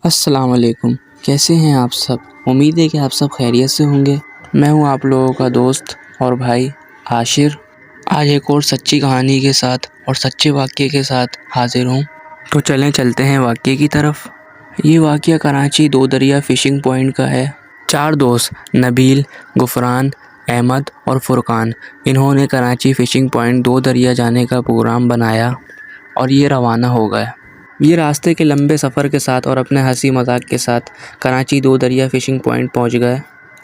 السلام علیکم، کیسے ہیں آپ سب؟ امید ہے کہ آپ سب خیریت سے ہوں گے۔ میں ہوں آپ لوگوں کا دوست اور بھائی عاشر۔ آج ایک اور سچی کہانی کے ساتھ اور سچے واقعے کے ساتھ حاضر ہوں۔ تو چلتے ہیں واقعے کی طرف۔ یہ واقعہ کراچی دو دریا فشنگ پوائنٹ کا ہے۔ 4 دوست نبیل، غفران، احمد اور فرقان، انہوں نے کراچی فشنگ پوائنٹ دو دریا جانے کا پروگرام بنایا اور یہ روانہ ہو گئے۔ یہ راستے کے لمبے سفر کے ساتھ اور اپنے ہنسی مذاق کے ساتھ کراچی دو دریا فشنگ پوائنٹ پہنچ گئے۔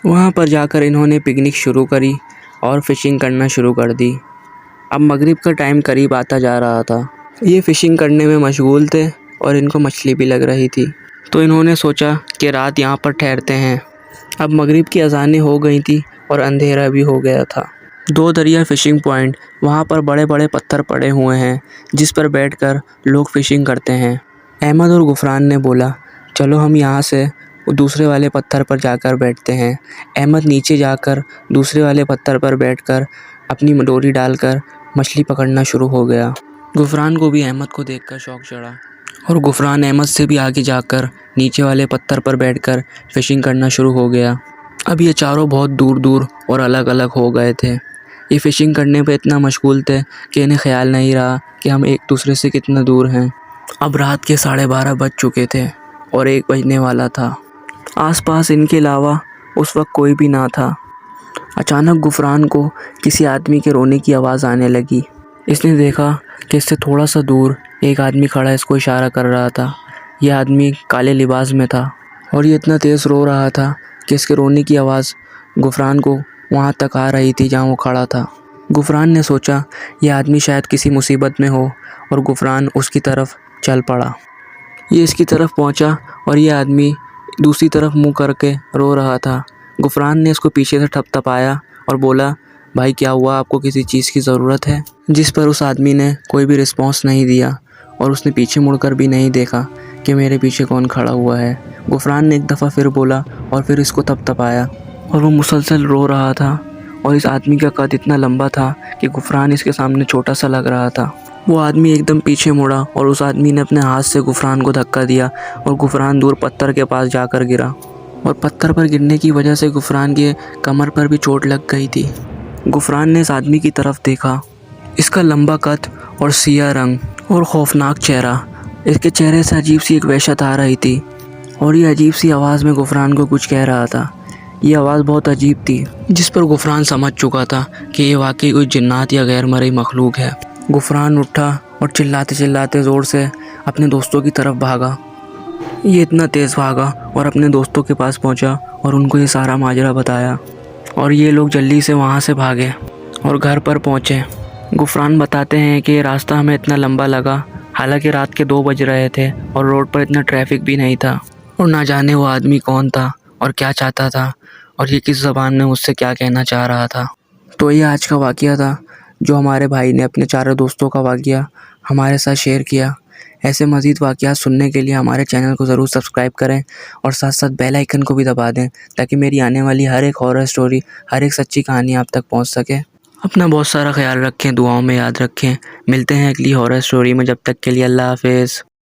وہاں پر جا کر انہوں نے پکنک شروع کری اور فشنگ کرنا شروع کر دی۔ اب مغرب کا ٹائم قریب آتا جا رہا تھا۔ یہ فشنگ کرنے میں مشغول تھے اور ان کو مچھلی بھی لگ رہی تھی، تو انہوں نے سوچا کہ رات یہاں پر ٹھہرتے ہیں۔ اب مغرب کی اذانیں ہو گئی تھیں اور اندھیرا بھی ہو گیا تھا۔ دو دریا فشنگ پوائنٹ، وہاں پر بڑے بڑے پتھر پڑے ہوئے ہیں جس پر بیٹھ کر لوگ فشنگ کرتے ہیں۔ احمد اور غفران نے بولا، چلو ہم یہاں سے دوسرے والے پتھر پر جا کر بیٹھتے ہیں۔ احمد نیچے جا کر دوسرے والے پتھر پر بیٹھ کر اپنی ڈوری ڈال کر مچھلی پکڑنا شروع ہو گیا۔ غفران کو بھی احمد کو دیکھ کر شوق چڑھا اور غفران احمد سے بھی آگے جا کر نیچے والے پتھر پر بیٹھ کر فشنگ کرنا شروع ہو گیا۔ اب یہ چاروں بہت دور دور اور الگ الگ ہو گئے تھے۔ یہ فشنگ کرنے پہ اتنا مشغول تھے کہ انہیں خیال نہیں رہا کہ ہم ایک دوسرے سے کتنا دور ہیں۔ اب رات کے 12:30 بج چکے تھے اور 1 بجنے والا تھا۔ آس پاس ان کے علاوہ اس وقت کوئی بھی نہ تھا۔ اچانک غفران کو کسی آدمی کے رونے کی آواز آنے لگی۔ اس نے دیکھا کہ اس سے تھوڑا سا دور ایک آدمی کھڑا اس کو اشارہ کر رہا تھا۔ یہ آدمی کالے لباس میں تھا اور یہ اتنا تیز رو رہا تھا کہ اس کے رونے کی آواز غفران کو وہاں تک آ رہی تھی جہاں وہ کھڑا تھا۔ غفران نے سوچا یہ آدمی شاید کسی مصیبت میں ہو اور غفران اس کی طرف چل پڑا۔ یہ اس کی طرف پہنچا اور یہ آدمی دوسری طرف منہ کر کے رو رہا تھا۔ غفران نے اس کو پیچھے سے تھپتھپایا اور بولا، بھائی کیا ہوا، آپ کو کسی چیز کی ضرورت ہے؟ جس پر اس آدمی نے کوئی بھی رسپانس نہیں دیا اور اس نے پیچھے مڑ کر بھی نہیں دیکھا کہ میرے پیچھے کون کھڑا ہوا ہے۔ غفران نے ایک دفعہ پھر بولا اور پھر اس کو تھپتھپایا اور وہ مسلسل رو رہا تھا اور اس آدمی کا قد اتنا لمبا تھا کہ غفران اس کے سامنے چھوٹا سا لگ رہا تھا۔ وہ آدمی ایک دم پیچھے مڑا اور اس آدمی نے اپنے ہاتھ سے غفران کو دھکا دیا اور غفران دور پتھر کے پاس جا کر گرا اور پتھر پر گرنے کی وجہ سے غفران کے کمر پر بھی چوٹ لگ گئی تھی۔ غفران نے اس آدمی کی طرف دیکھا۔ اس کا لمبا قد اور سیاہ رنگ اور خوفناک چہرہ، اس کے چہرے سے عجیب سی ایک وحشت آ رہی تھی اور یہ عجیب سی آواز میں غفران کو کچھ کہہ رہا تھا۔ یہ آواز بہت عجیب تھی جس پر غفران سمجھ چکا تھا کہ یہ واقعی کوئی جنات یا غیر مرئی مخلوق ہے۔ غفران اٹھا اور چلاتے چلاتے زور سے اپنے دوستوں کی طرف بھاگا۔ یہ اتنا تیز بھاگا اور اپنے دوستوں کے پاس پہنچا اور ان کو یہ سارا ماجرا بتایا اور یہ لوگ جلدی سے وہاں سے بھاگے اور گھر پر پہنچے۔ غفران بتاتے ہیں کہ یہ راستہ ہمیں اتنا لمبا لگا، حالانکہ رات کے 2 بج رہے تھے اور روڈ پر اتنا ٹریفک بھی نہیں تھا، اور نہ جانے وہ آدمی کون تھا اور کیا چاہتا تھا اور یہ کس زبان میں مجھ سے کیا کہنا چاہ رہا تھا۔ تو یہ آج کا واقعہ تھا جو ہمارے بھائی نے اپنے 4 دوستوں کا واقعہ ہمارے ساتھ شیئر کیا۔ ایسے مزید واقعات سننے کے لیے ہمارے چینل کو ضرور سبسکرائب کریں اور ساتھ ساتھ بیل آئیکن کو بھی دبا دیں تاکہ میری آنے والی ہر ایک ہارر سٹوری، ہر ایک سچی کہانی آپ تک پہنچ سکے۔ اپنا بہت سارا خیال رکھیں، دعاؤں میں یاد رکھیں۔ ملتے ہیں اگلی ہارر سٹوری میں، جب تک کے لیے اللہ حافظ۔